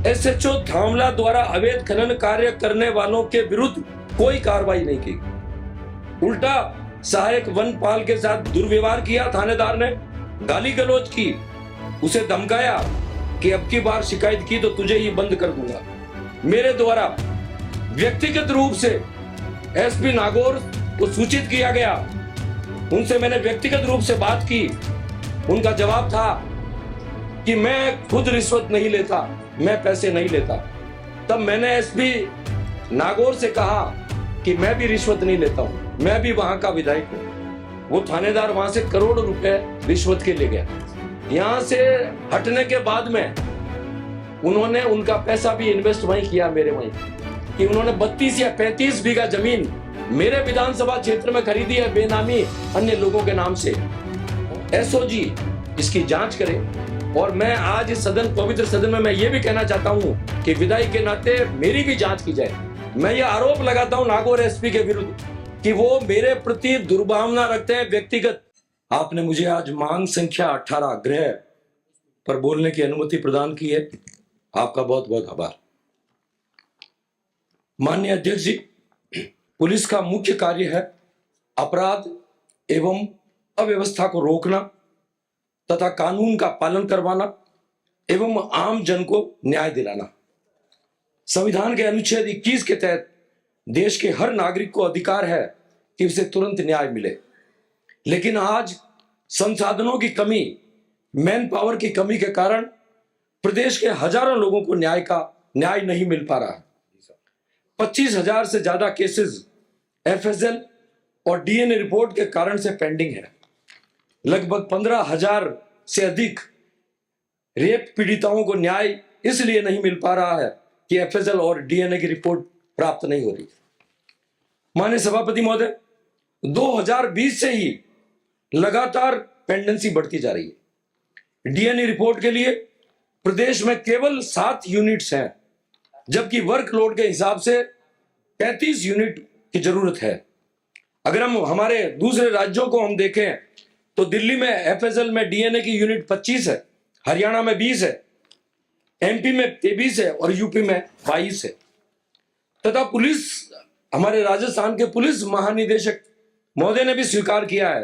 SHO धामला द्वारा अवैध खनन कार्य करने वालों के विरुद्ध कोई कार्रवाई नहीं की। उल्टा सहायक वनपाल के साथ दुर्व्यवहार किया थानेदार ने, गाली गलौज की, उसे धमकाया कि अब की बार शिकायत की तो तुझे ही बंद कर दूंगा। मेरे द्वारा व्यक्तिगत रूप से एसपी नागौर को सूचित किया गया। उनसे मैंने व्यक्तिगत रूप से बात की। उनका जवाब था कि मैं खुद रिश्वत नहीं लेता, मैं पैसे नहीं लेता। तब मैंने एसपी नागौर से कहा कि मैं भी रिश्वत नहीं लेता हूं, मैं भी वहां का विधायक हूं। वो थानेदार वहां से करोड़ों रुपए रिश्वत के ले गया। यहां से हटने के बाद में उन्होंने उनका पैसा भी इन्वेस्ट वहीं किया, मेरे वहीं, कि उन्होंने 32 या 35 बीघा जमीन मेरे विधानसभा क्षेत्र में खरीदी है बेनामी अन्य लोगों के नाम से। एसओजी इसकी जांच करे। और मैं आज इस सदन, पवित्र सदन में मैं ये भी कहना चाहता हूं कि विधायक के नाते मेरी भी जांच की जाए। मैं ये आरोप लगाता हूं नागौर एसपी के विरुद्ध कि वो मेरे प्रति दुर्भावना रखते हैं व्यक्तिगत। आपने मुझे आज मांग संख्या 18 गृह पर बोलने की अनुमति प्रदान की है, आपका बहुत बहुत आभार। माननीय अध्यक्ष जी, पुलिस का मुख्य कार्य है अपराध एवं अव्यवस्था को रोकना तथा कानून का पालन करवाना एवं आम जन को न्याय दिलाना। संविधान के अनुच्छेद 21 के तहत देश के हर नागरिक को अधिकार है कि उसे तुरंत न्याय मिले। लेकिन आज संसाधनों की कमी, मैन पावर की कमी के कारण प्रदेश के हजारों लोगों को न्याय नहीं मिल पा रहा है। 25,000 से ज्यादा केसेस एफएसएल और डीएनए रिपोर्ट के कारण से पेंडिंग है। लगभग 15,000 से अधिक रेप पीड़िताओं को न्याय इसलिए नहीं मिल पा रहा है कि एफएसएल और डीएनए की रिपोर्ट प्राप्त नहीं हो रही। माननीय सभापति महोदय, 2020 से ही लगातार पेंडेंसी बढ़ती जा रही है। डीएनए रिपोर्ट के लिए प्रदेश में केवल 7 यूनिट्स हैं, जबकि वर्कलोड के हिसाब से 35 यूनिट की जरूरत है। अगर हम हमारे दूसरे राज्यों को हम देखें तो दिल्ली में एफएसएल में डीएनए की यूनिट 25 है, हरियाणा में 20 है, एमपी में 23 है और यूपी में 22 है। तथा पुलिस, हमारे राजस्थान के पुलिस महानिदेशक महोदय ने भी स्वीकार किया है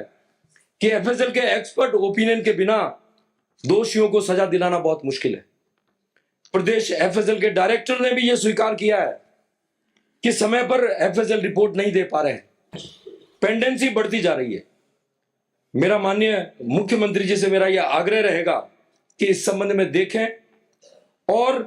कि एफएसएल के एक्सपर्ट ओपिनियन के बिना दोषियों को सजा दिलाना बहुत मुश्किल है। प्रदेश एफएसएल के डायरेक्टर ने भी यह स्वीकार किया है कि समय पर एफएसएल रिपोर्ट नहीं दे पा रहे हैं, पेंडेंसी बढ़ती जा रही है। मेरा माननीय मुख्यमंत्री जी से मेरा यह आग्रह रहेगा कि इस संबंध में देखें और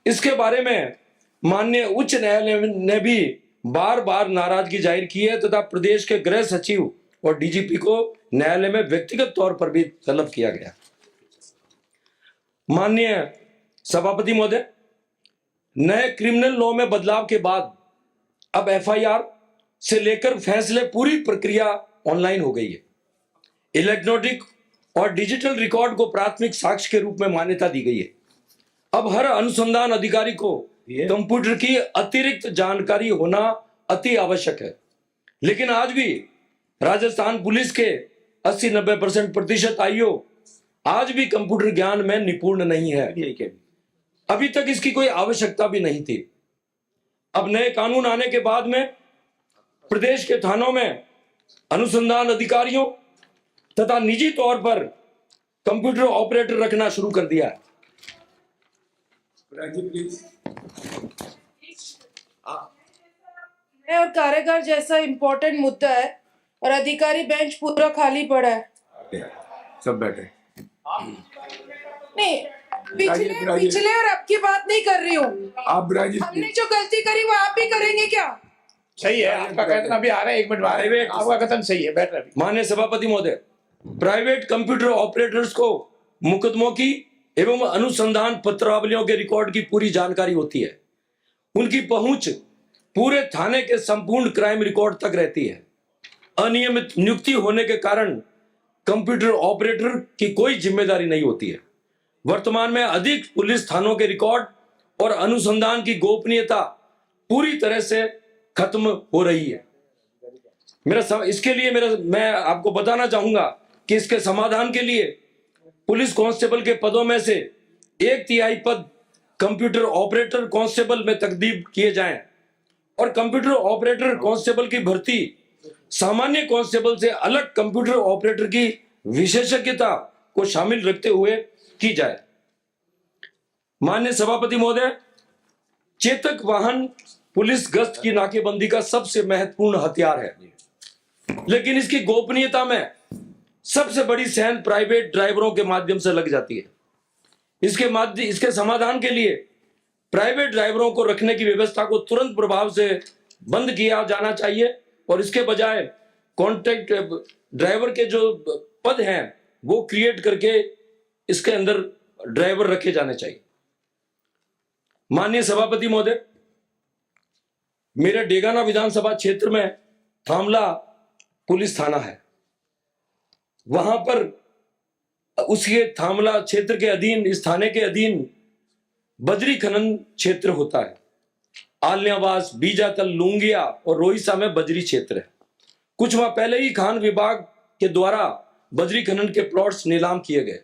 इसके बारे में माननीय उच्च न्यायालय ने भी बार बार नाराजगी जाहिर की है तथा प्रदेश के गृह सचिव और डीजीपी को न्यायालय में व्यक्तिगत तौर पर भी तलब किया गया। माननीय सभापति महोदय, नए क्रिमिनल लॉ में बदलाव के बाद अब एफआईआर से लेकर फैसले पूरी प्रक्रिया ऑनलाइन हो गई है। इलेक्ट्रॉनिक और डिजिटल रिकॉर्ड को प्राथमिक साक्ष्य के रूप में मान्यता दी गई है। अब हर अनुसंधान अधिकारी को कंप्यूटर की अतिरिक्त जानकारी होना अति आवश्यक है। लेकिन आज भी राजस्थान पुलिस के 80-90% प्रतिशत आईओ आज भी कंप्यूटर ज्ञान में निपुण नहीं है। अभी तक इसकी कोई आवश्यकता भी नहीं थी। अब नए कानून आने के बाद में प्रदेश के थानों में अनुसंधान अधिकारियों तथा निजी तौर पर कंप्यूटर ऑपरेटर रखना शुरू कर दिया है। और कारागार जैसा इंपॉर्टेंट मुद्दा है और अधिकारी बेंच पूरा खाली पड़ा है। सब बैठे। नहीं, पिछले और अब की बात नहीं कर रही हूँ। आप हमने जो गलती करी वो आप भी करेंगे क्या? सही है, आपका कहना भी आ रहा है। 1 मिनट बाद आपका कथन सही है। बैठ रहे। माननीय सभापति महोदय, प्राइवेट कंप्यूटर ऑपरेटर्स को मुकदमों की एवं अनुसंधान पत्रावलियों के रिकॉर्ड की पूरी जानकारी होती है। उनकी पहुंच पूरे थाने के संपूर्ण क्राइम रिकॉर्ड तक रहती है। अनियमित नियुक्ति होने के कारण कंप्यूटर ऑपरेटर की कोई जिम्मेदारी नहीं होती है। वर्तमान में अधिक पुलिस थानों के रिकॉर्ड और अनुसंधान की गोपनीयता पूरी तरह से खत्म हो रही है। मैं आपको बताना चाहूंगा कि इसके समाधान के लिए पुलिस कांस्टेबल के पदों में से 1/3 पद कंप्यूटर ऑपरेटर कांस्टेबल में तकदीम किए जाएं और कंप्यूटर ऑपरेटर कांस्टेबल की भर्ती सामान्य कांस्टेबल से अलग कंप्यूटर ऑपरेटर की विशेषज्ञता को शामिल रखते हुए की जाए। माननीय सभापति महोदय, चेतक वाहन पुलिस गश्त की नाकेबंदी का सबसे महत्वपूर्ण हथियार है, लेकिन इसकी गोपनीयता में सबसे बड़ी सेंध प्राइवेट ड्राइवरों के माध्यम से लग जाती है। इसके समाधान के लिए प्राइवेट ड्राइवरों को रखने की व्यवस्था को तुरंत प्रभाव से बंद किया जाना चाहिए और इसके बजाय कॉन्ट्रैक्ट ड्राइवर के जो पद हैं वो क्रिएट करके इसके अंदर ड्राइवर रखे जाने चाहिए। माननीय सभापति महोदय, मेरे डेगाना विधानसभा क्षेत्र में थामला पुलिस थाना है। वहां पर उसके थामला क्षेत्र के अधीन, इस थाने के अधीन बजरी खनन क्षेत्र होता है। आल्यावास, बीजातल, लुंगिया और रोहिसा में बजरी क्षेत्र है। कुछ माह पहले ही खान विभाग के द्वारा बजरी खनन के प्लॉट्स नीलाम किए गए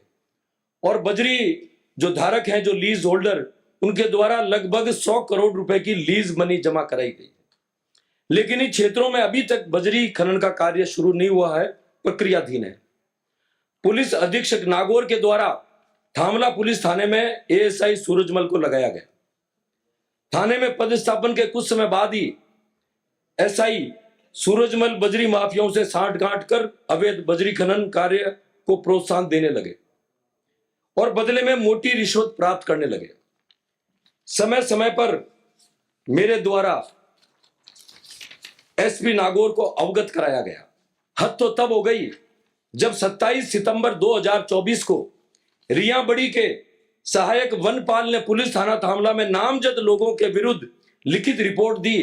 और बजरी जो धारक हैं, जो लीज होल्डर, उनके द्वारा लगभग 100 करोड़ रुपए की लीज मनी जमा कराई गई, लेकिन इन क्षेत्रों में अभी तक बजरी खनन का कार्य शुरू नहीं हुआ है, प्रक्रियाधीन है। पुलिस अधीक्षक नागौर के द्वारा थामला पुलिस थाने में एएसआई सूरजमल को लगाया गया। थाने में पदस्थापन के कुछ समय बाद ही एसआई सूरजमल बजरी माफियाओं से सांठगांठ कर अवैध बजरी खनन कार्य को प्रोत्साहन देने लगे और बदले में मोटी रिश्वत प्राप्त करने लगे। समय समय पर मेरे द्वारा एसपी नागौर को अवगत कराया गया। हद तो तब हो गई जब 27 सितंबर 2024 को रियाबड़ी के सहायक वनपाल ने पुलिस थाना थामला में नामजद लोगों के विरुद्ध लिखित रिपोर्ट दी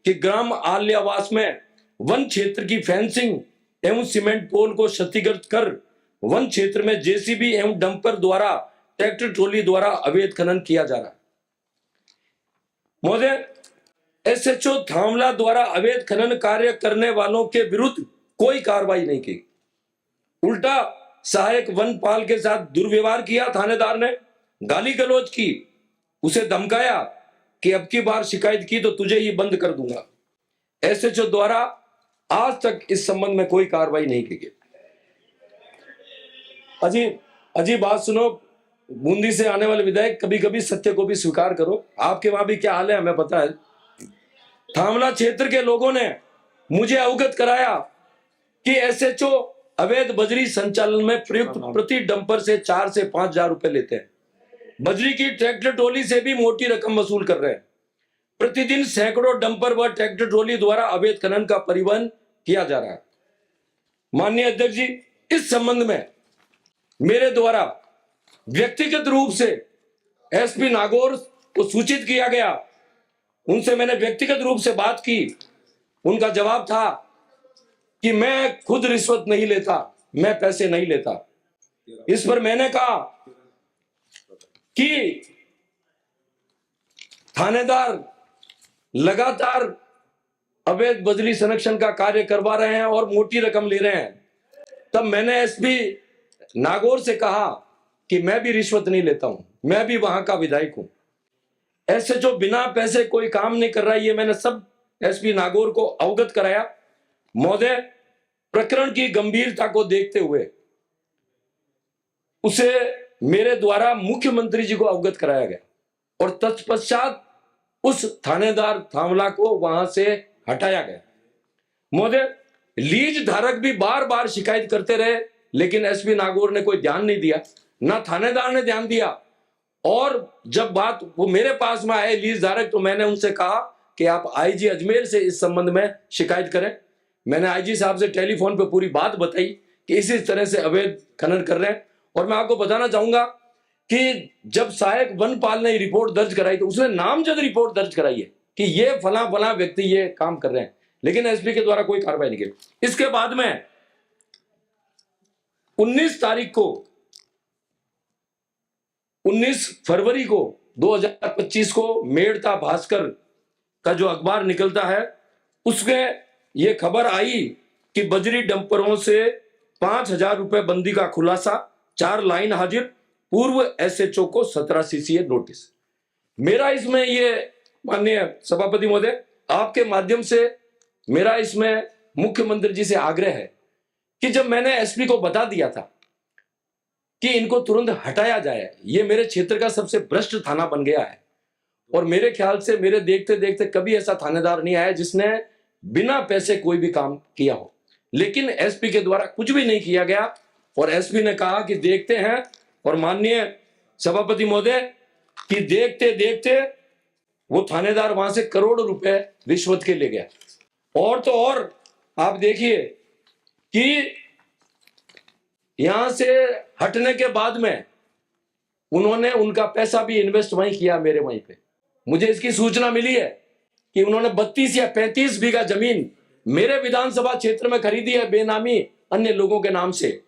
कि ग्राम आल्यावास में वन क्षेत्र की फेंसिंग एवं सीमेंट पोल को क्षतिग्रस्त कर वन क्षेत्र में जेसीबी एवं डंपर द्वारा ट्रैक्टर ट्रॉली द्वारा अवैध खनन किया जा रहा है। महोदय, एसएचओ थामला द्वारा अवैध खनन कार्य करने वालों के विरुद्ध कोई कार्रवाई नहीं की, उल्टा सहायक वनपाल के साथ दुर्व्यवहार किया। थानेदार ने गाली गलौज की, उसे धमकाया कि अब की बार शिकायत की तो तुझे ही बंद कर दूंगा। एसएचओ द्वारा आज तक इस संबंध में कोई कार्रवाई नहीं की गई। अजीब बात सुनो, बूंदी से आने वाले विधायक, कभी कभी सत्य को भी स्वीकार करो। आपके वहां भी क्या हाल है हमें पता है। थामला क्षेत्र के लोगों ने मुझे अवगत कराया कि एसएचओ अवैध बजरी संचालन में प्रयुक्त प्रति डंपर से 4 से 5 हजार रुपए लेते हैं। बजरी की ट्रैक्टर ट्रॉली से भी मोटी रकम वसूल कर रहे हैं। प्रतिदिन सैकड़ों डंपर व ट्रैक्टर ट्रॉली द्वारा अवैध खनन का परिवहन किया जा रहा है। माननीय अध्यक्ष जी, इस संबंध में मेरे द्वारा व्यक्तिगत रूप से एसपी नागौर को सूचित किया गया। उनसे मैंने व्यक्तिगत रूप से बात की। उनका जवाब था कि मैं खुद रिश्वत नहीं लेता, मैं पैसे नहीं लेता। इस पर मैंने कहा कि थानेदार लगातार अवैध बजरी संरक्षण का कार्य करवा रहे हैं और मोटी रकम ले रहे हैं। तब मैंने एसपी नागौर से कहा कि मैं भी रिश्वत नहीं लेता हूं, मैं भी वहां का विधायक हूं। ऐसे जो बिना पैसे कोई काम नहीं कर रहा है, ये मैंने सब एसपी नागौर को अवगत कराया। महोदय, प्रकरण की गंभीरता को देखते हुए उसे मेरे द्वारा मुख्यमंत्री जी को अवगत कराया गया और तत्पश्चात उस थानेदार थामला को वहां से हटाया गया। महोदय, लीज धारक भी बार बार शिकायत करते रहे, लेकिन एसपी नागौर ने कोई ध्यान नहीं दिया, ना थानेदार ने ध्यान दिया। और जब बात वो मेरे पास में आए लीज धारक, तो मैंने उनसे कहा कि आप आईजी अजमेर से इस संबंध में शिकायत करें। मैंने आईजी साहब से टेलीफोन पे पूरी बात बताई कि इसी तरह से अवैध खनन कर रहे हैं। और मैं आपको बताना चाहूंगा कि जब सहायक वनपाल ने रिपोर्ट दर्ज कराई तो उसने नामजद रिपोर्ट दर्ज कराई है कि ये फला फला व्यक्ति ये काम कर रहे हैं, लेकिन एसपी के द्वारा कोई कार्रवाई नहीं की। इसके बाद में 19 फरवरी को 2025 को मेड़ता भास्कर का जो अखबार निकलता है, उसमें यह खबर आई कि बजरी डंपरों से 5,000 रुपए बंदी का खुलासा, 4 लाइन हाजिर, पूर्व एसएचओ को 17 सीसीए नोटिस। मेरा इसमें ये माननीय सभापति महोदय, आपके माध्यम से मेरा इसमें मुख्यमंत्री जी से आग्रह है कि जब मैंने एसपी को बता दिया था कि इनको तुरंत हटाया जाए, ये मेरे क्षेत्र का सबसे भ्रष्ट थाना बन गया है और मेरे ख्याल से मेरे देखते देखते कभी ऐसा थानेदार नहीं आया जिसने बिना पैसे कोई भी काम किया हो, लेकिन एसपी के द्वारा कुछ भी नहीं किया गया और एसपी ने कहा कि देखते हैं, और माननीय सभापति महोदय कि देखते देखते वो थानेदार वहां से करोड़ों रुपए रिश्वत के ले गया। और तो और आप देखिए कि यहां से हटने के बाद में उन्होंने उनका पैसा भी इन्वेस्ट वहीं किया, मेरे वहीं पे। मुझे इसकी सूचना मिली है कि उन्होंने 32 या 35 बीघा जमीन मेरे विधानसभा क्षेत्र में खरीदी है बेनामी अन्य लोगों के नाम से,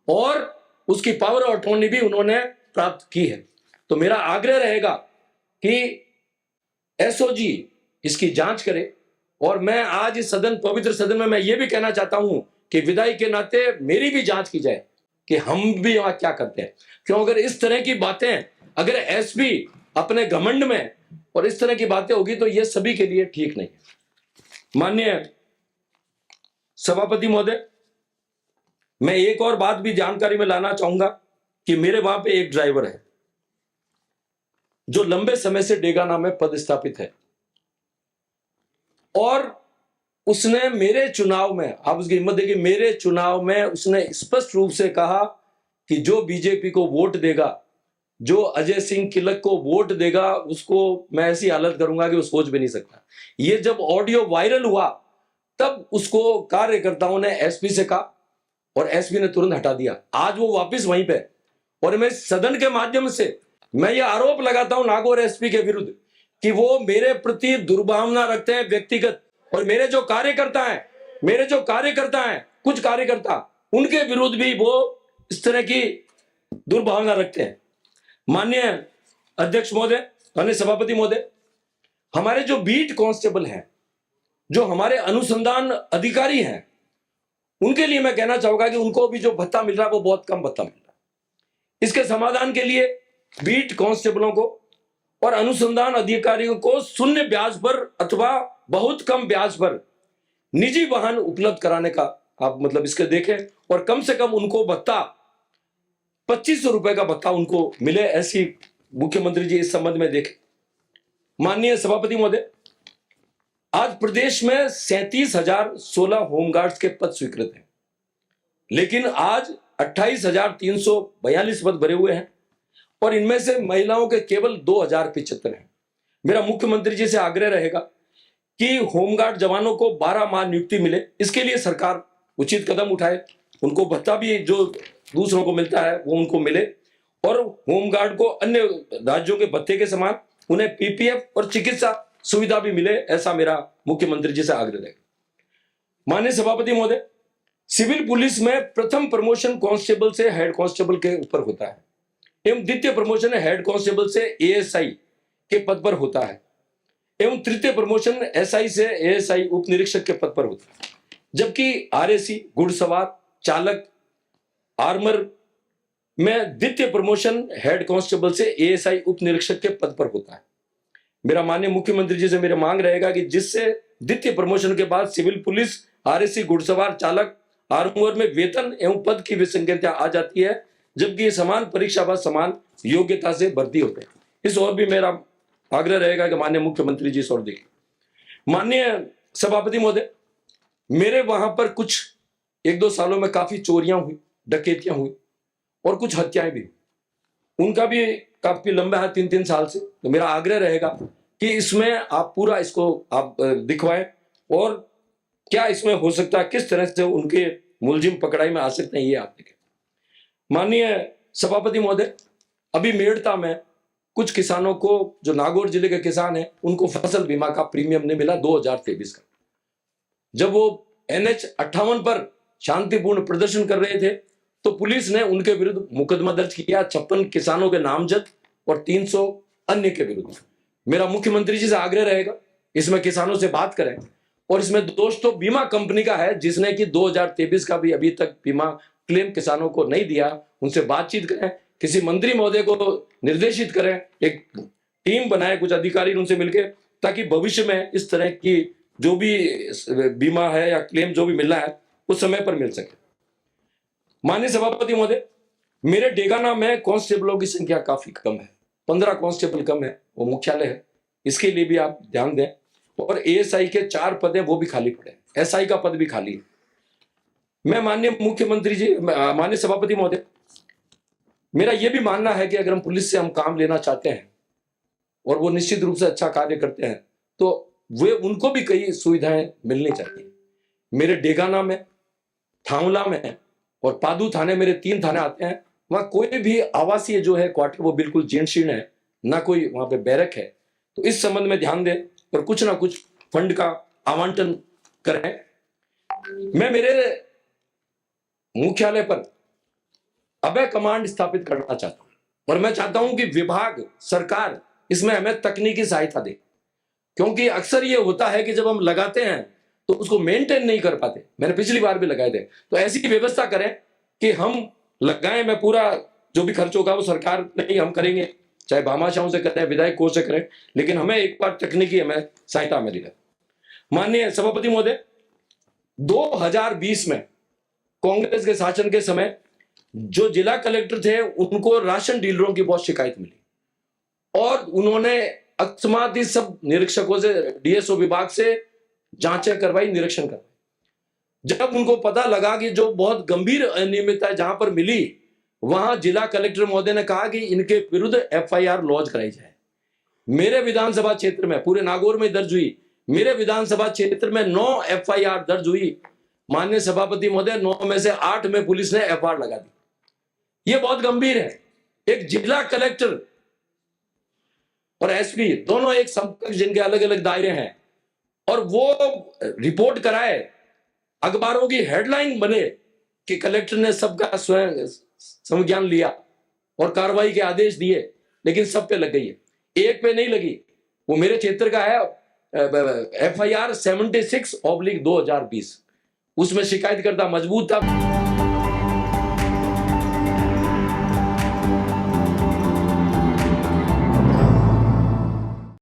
और उसकी पावर ऑफ अटॉर्नी भी उन्होंने प्राप्त की है। तो मेरा आग्रह रहेगा कि एसओजी इसकी जांच करे, और मैं आज इस सदन, पवित्र सदन में मैं ये भी कहना चाहता हूं कि विधायक के नाते मेरी भी जांच की जाए कि हम भी वहां क्या करते हैं। क्यों, अगर इस तरह की बातें, अगर एसपी अपने घमंड में और इस तरह की बातें होगी तो ये सभी के लिए ठीक नहीं है। माननीय सभापति महोदय, मैं एक और बात भी जानकारी में लाना चाहूंगा कि मेरे वहां पे एक ड्राइवर है जो लंबे समय से डेगाना में पदस्थापित है, और उसने मेरे चुनाव में, आप उसकी हिम्मत देखिए, मेरे चुनाव में उसने स्पष्ट रूप से कहा कि जो बीजेपी को वोट देगा, जो अजय सिंह किलक को वोट देगा, उसको मैं ऐसी हालत करूंगा कि वो सोच भी नहीं सकता। ये जब ऑडियो वायरल हुआ तब उसको कार्यकर्ताओं ने एसपी से कहा और एसपी ने तुरंत हटा दिया। आज वो वापस वहीं पे, और मैं सदन के माध्यम से मैं ये आरोप लगाता हूं नागौर एसपी के विरुद्ध कि वो मेरे प्रति दुर्भावना रखते हैं व्यक्तिगत, और मेरे जो कार्यकर्ता हैं कुछ कार्यकर्ता, उनके विरुद्ध भी वो इस तरह की दुर्भावना रखते हैं। माननीय अध्यक्ष महोदय, माननीय सभापति महोदय, हमारे जो बीट कांस्टेबल हैं, जो हमारे अनुसंधान अधिकारी हैं, उनके लिए मैं कहना चाहूंगा कि उनको भी जो भत्ता मिल रहा है वो बहुत कम भत्ता मिल रहा है। इसके समाधान के लिए बीट कांस्टेबलों को और अनुसंधान अधिकारियों को शून्य ब्याज पर अथवा बहुत कम ब्याज पर निजी वाहन उपलब्ध कराने का आप मतलब इसके देखें, और कम से कम उनको भत्ता 2500 रुपए का भत्ता उनको मिले, ऐसी मुख्यमंत्री जी इस संबंध में देखें। माननीय सभापति महोदय, आज प्रदेश में 37,016 होमगार्ड्स के पद स्वीकृत हैं, लेकिन आज 28,342 पद भरे हुए हैं, और इनमें से महिलाओं के केवल 2,075 हैं। मेरा मुख्यमंत्री जी से आग्रह रहेगा कि होमगार्ड जवानों को 12 माह नियुक्ति मिले, इसके लिए सरकार उचित कदम उठाए, उनको भत्ता भी जो दूसरों को मिलता है वो उनको मिले, और होमगार्ड को अन्य राज्यों के भत्ते के समान उन्हें पीपीएफ और चिकित्सा सुविधा भी मिले, ऐसा मेरा मुख्यमंत्री जी से आग्रह रहेगा। माननीय सभापति महोदय, सिविल पुलिस में प्रथम प्रमोशन कांस्टेबल से हेड कांस्टेबल के ऊपर होता है, एवं द्वितीय प्रमोशन हेड कांस्टेबल से एएसआई के पद पर होता है, एवं तृतीय प्रमोशन एसआई से एएसआई उप निरीक्षक के पद पर होता है, जबकि आरएसी घुड़सवार चालक आर्मर में द्वितीय प्रमोशन हेड कांस्टेबल से एएसआई उप निरीक्षक के पद पर होता है। मेरा माननीय मुख्यमंत्री जी से मेरा मांग रहेगा कि जिससे द्वितीय प्रमोशन के बाद सिविल पुलिस, आरएसी घुड़सवार चालक आर्मर में वेतन एवं पद की विसंगतियां आ जाती है, जबकि ये समान परीक्षा बाद समान योग्यता से भर्ती होते हैं। इस ओर भी मेरा आग्रह रहेगा कि माननीय मुख्यमंत्री जी इस ओर देखें। माननीय सभापति महोदय, मेरे वहां पर कुछ 1-2 सालों में काफी चोरियां हुई, डकैतियां हुई और कुछ हत्याएं भी, उनका भी काफी लंबा है 3-3 साल से। तो मेरा आग्रह रहेगा कि इसमें आप पूरा इसको आप दिखवाएं, और क्या इसमें हो सकता है, किस तरह से उनके मुलजिम पकड़ाई में आ सकते हैं, ये आप देखें। माननीय सभापति महोदय, अभी मेड़ता में कुछ किसानों को, जो नागौर जिले के किसान हैं, उनको फसल बीमा का प्रीमियम नहीं मिला 2023 का। जब वो NH 58 पर शांतिपूर्ण प्रदर्शन कर रहे थे तो पुलिस ने उनके विरुद्ध मुकदमा दर्ज किया, 56 किसानों के नामजद और 300 अन्य के विरुद्ध। मेरा मुख्यमंत्री जी से आग्रह रहेगा इसमें किसानों से बात करें, और इसमें दोष तो बीमा कंपनी का है जिसने कि 2023 का भी अभी तक बीमा क्लेम किसानों को नहीं दिया। उनसे बातचीत करें, किसी मंत्री महोदय को निर्देशित करें, एक टीम बनाए कुछ अधिकारी उनसे मिलके, ताकि भविष्य में इस तरह की जो भी बीमा है या क्लेम जो भी मिलना है वो समय पर मिल सके। माननीय सभापति महोदय, मेरे डेगाना में कांस्टेबलों की संख्या काफी कम है, 15 कांस्टेबल कम है, वो मुख्यालय है, इसके लिए भी आप ध्यान दें। और एएसआई के 4 पद हैं, वो भी खाली पड़े हैं, एसआई का पद भी खाली है। मैं माननीय मुख्यमंत्री जी, माननीय सभापति महोदय, मेरा यह भी मानना है कि अगर हम पुलिस से हम काम लेना चाहते हैं और वो निश्चित रूप से अच्छा कार्य करते हैं तो वे उनको भी कई सुविधाएं मिलनी चाहिए। मेरे डेगाना में, थांवला में और पादू थाने, मेरे 3 थाने आते हैं, वहां कोई भी आवासीय जो है क्वार्टर वो बिल्कुल जीर्ण है, ना कोई वहां पे बैरक है। तो इस संबंध में ध्यान दें और कुछ ना कुछ फंड का आवंटन करें। मैं मेरे मुख्यालय पर अभय कमांड स्थापित करना चाहता हूं और मैं चाहता हूं कि विभाग, सरकार इसमें हमें तकनीकी सहायता दे, क्योंकि अक्सर ये होता है कि जब हम लगाते हैं तो उसको मेंटेन नहीं कर पाते। मैंने पिछली बार भी लगाए थे, तो ऐसी व्यवस्था करें कि हम लगाएं, मैं पूरा जो भी खर्च होगा वो सरकार नहीं हम करेंगे, चाहे भामाशाहों से करें, विधायक कोष से करें, लेकिन हमें एक बार तकनीकी हमें सहायता मिलेगा। माननीय सभापति महोदय, 2020 में कांग्रेस के शासन के समय जो जिला कलेक्टर थे उनको राशन डीलरों की बहुत शिकायत मिली और उन्होंने अकस्मात ही सब निरीक्षकों से, डीएसओ विभाग से जांचें करवाई, निरीक्षण करवाई। जब उनको पता लगा कि जो बहुत गंभीर अनियमितता जहां पर मिली, वहां जिला कलेक्टर महोदय ने कहा कि इनके विरुद्ध एफआईआर लॉन्च कराई जाए। मेरे विधानसभा क्षेत्र में, पूरे नागौर में दर्ज हुई, मेरे विधानसभा क्षेत्र में 9 एफआईआर दर्ज हुई। माननीय सभापति महोदय, 9 में से 8 में पुलिस ने एफआईआर लगा दी। ये बहुत गंभीर है। एक जिला कलेक्टर और एसपी दोनों एक समकक्ष, जिनके अलग अलग दायरे हैं, और वो रिपोर्ट कराए, अखबारों की हेडलाइन बने कि कलेक्टर ने सबका स्वयं संज्ञान लिया और कार्रवाई के आदेश दिए, लेकिन सब पे लग गई है, एक पे नहीं लगी। वो मेरे क्षेत्र का है एफआईआर 76/2020, उसमें शिकायतकर्ता मजबूत था।